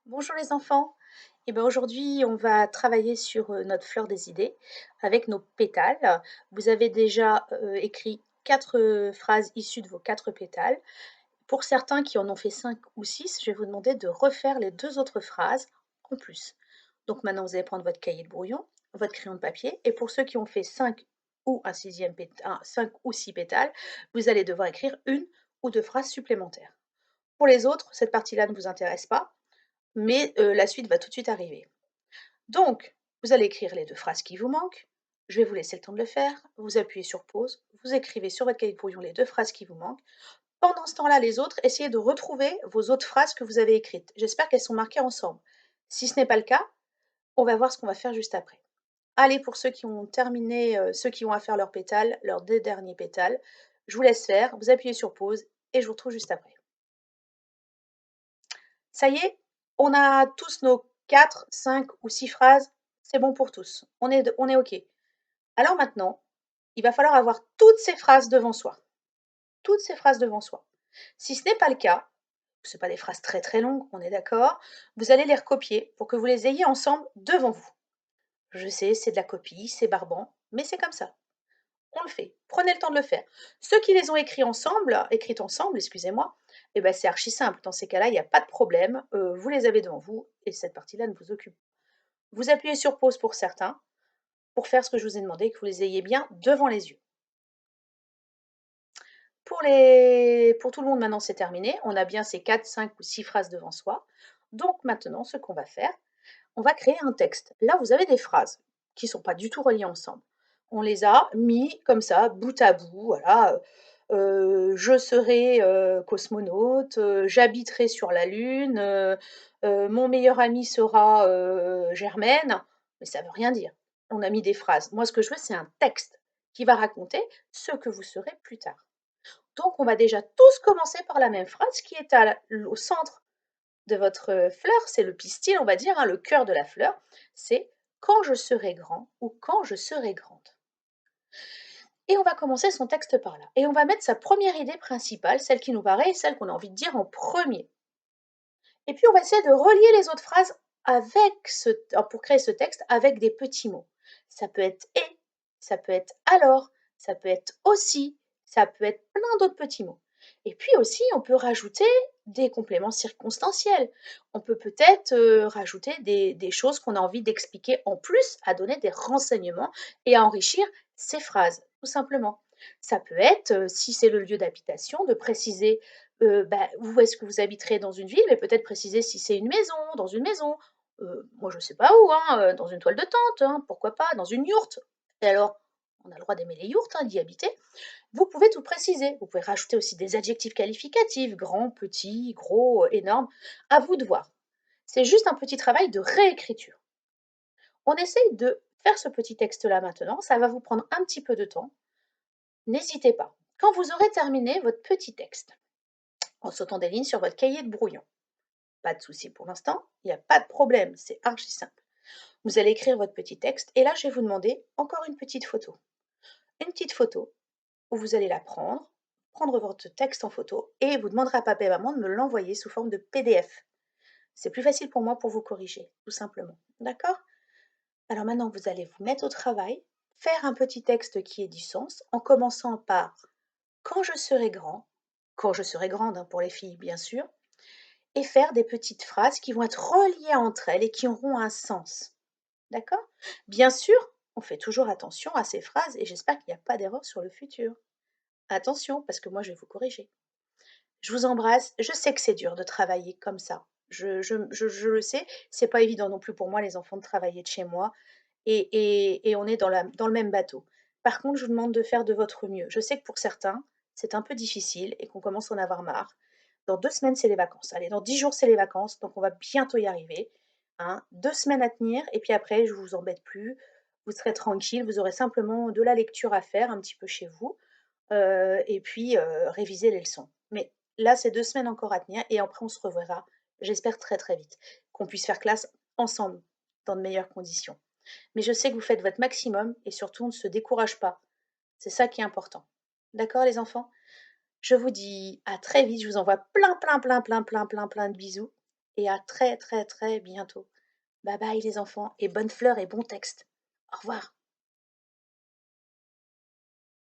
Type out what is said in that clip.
Bonjour les enfants. Eh ben aujourd'hui, on va travailler sur notre fleur des idées avec nos pétales. Vous avez déjà écrit quatre phrases issues de vos quatre pétales. Pour certains qui en ont fait cinq ou six, je vais vous demander de refaire les deux autres phrases en plus. Donc maintenant, vous allez prendre votre cahier de brouillon, votre crayon de papier, et pour ceux qui ont fait cinq ou un sixième pétale, cinq ou six pétales, vous allez devoir écrire une ou deux phrases supplémentaires. Pour les autres, cette partie-là ne vous intéresse pas, mais la suite va tout de suite arriver. Donc, vous allez écrire les 2 phrases qui vous manquent. Je vais vous laisser le temps de le faire. Vous appuyez sur pause, vous écrivez sur votre cahier de brouillon les 2 phrases qui vous manquent. Pendant ce temps-là, les autres, essayez de retrouver vos autres phrases que vous avez écrites. J'espère qu'elles sont marquées ensemble. Si ce n'est pas le cas, on va voir ce qu'on va faire juste après. Allez, pour ceux qui ont terminé, ceux qui ont à faire leurs pétales, leurs 2 derniers pétales, je vous laisse faire, vous appuyez sur pause et je vous retrouve juste après. Ça y est, on a tous nos 4, 5 ou 6 phrases, c'est bon pour tous. On est OK. Alors maintenant, il va falloir avoir toutes ces phrases devant soi. Toutes ces phrases devant soi. Si ce n'est pas le cas, ce pas des phrases très très longues, on est d'accord, vous allez les recopier pour que vous les ayez ensemble devant vous. Je sais, c'est de la copie, c'est barbant, mais c'est comme ça. On le fait. Prenez le temps de le faire. Ceux qui les ont écrites ensemble, excusez-moi, eh ben, c'est archi simple. Dans ces cas-là, il n'y a pas de problème. Vous les avez devant vous et cette partie-là ne vous occupe pas. Vous appuyez sur pause pour certains, pour faire ce que je vous ai demandé, que vous les ayez bien devant les yeux. Pour tout le monde, maintenant, c'est terminé. On a bien ces 4, 5 ou 6 phrases devant soi. Donc maintenant, ce qu'on va faire, on va créer un texte. Là, vous avez des phrases qui ne sont pas du tout reliées ensemble. On les a mis comme ça, bout à bout, voilà. Je serai cosmonaute, j'habiterai sur la Lune, mon meilleur ami sera Germaine, mais ça ne veut rien dire. On a mis des phrases. Moi, ce que je veux, c'est un texte qui va raconter ce que vous serez plus tard. Donc, on va déjà tous commencer par la même phrase qui est au centre de votre fleur, c'est le pistil, on va dire, hein, le cœur de la fleur, c'est quand je serai grand ou quand je serai grande. Et on va commencer son texte par là. Et on va mettre sa première idée principale, celle qui nous paraît, celle qu'on a envie de dire en premier. Et puis on va essayer de relier les autres phrases pour créer ce texte avec des petits mots. Ça peut être et, ça peut être alors, ça peut être aussi, ça peut être plein d'autres petits mots. Et puis aussi, on peut rajouter des compléments circonstanciels. On peut peut-être rajouter des choses qu'on a envie d'expliquer en plus, à donner des renseignements et à enrichir ces phrases, tout simplement. Ça peut être, si c'est le lieu d'habitation, de préciser bah, où est-ce que vous habiterez dans une ville, mais peut-être préciser si c'est une maison, dans une maison, moi je sais pas où, hein, dans une toile de tente, hein, pourquoi pas, dans une yourte. Et alors, on a le droit d'aimer les yourtes, hein, d'y habiter. Vous pouvez tout préciser. Vous pouvez rajouter aussi des adjectifs qualificatifs, grand, petit, gros, énorme. À vous de voir. C'est juste un petit travail de réécriture. On essaye de faire ce petit texte-là maintenant. Ça va vous prendre un petit peu de temps. N'hésitez pas. Quand vous aurez terminé votre petit texte, en sautant des lignes sur votre cahier de brouillon, pas de souci pour l'instant, il n'y a pas de problème, c'est archi simple. Vous allez écrire votre petit texte et là, je vais vous demander encore une petite photo. Une petite photo où vous allez la prendre votre texte en photo et vous demanderez à papa et maman de me l'envoyer sous forme de PDF. C'est plus facile pour moi pour vous corriger, tout simplement. D'accord? Alors maintenant, vous allez vous mettre au travail, faire un petit texte qui ait du sens, en commençant par quand je serai grand, quand je serai grande hein, pour les filles bien sûr, et faire des petites phrases qui vont être reliées entre elles et qui auront un sens. D'accord? Bien sûr, on fait toujours attention à ces phrases et j'espère qu'il n'y a pas d'erreur sur le futur. Attention, parce que moi je vais vous corriger. Je vous embrasse. Je sais que c'est dur de travailler comme ça. Je le sais, c'est pas évident non plus pour moi, les enfants, de travailler de chez moi et on est dans le même bateau. Par contre, je vous demande de faire de votre mieux. Je sais que pour certains, c'est un peu difficile et qu'on commence à en avoir marre. Dans 2 semaines, c'est les vacances. Allez, dans 10 jours, c'est les vacances, donc on va bientôt y arriver, hein. 2 semaines à tenir et puis après, je ne vous embête plus. Vous serez tranquille, vous aurez simplement de la lecture à faire un petit peu chez vous, et puis, réviser les leçons. Mais là, c'est 2 semaines encore à tenir et après on se reverra, j'espère très, très vite. Qu'on puisse faire classe ensemble, dans de meilleures conditions. Mais je sais que vous faites votre maximum et surtout on ne se décourage pas. C'est ça qui est important. D'accord les enfants? Je vous dis à très vite, je vous envoie plein, plein, plein, plein, plein, plein, plein de bisous et à très, très, très bientôt. Bye bye les enfants et bonnes fleurs et bon texte. Au revoir.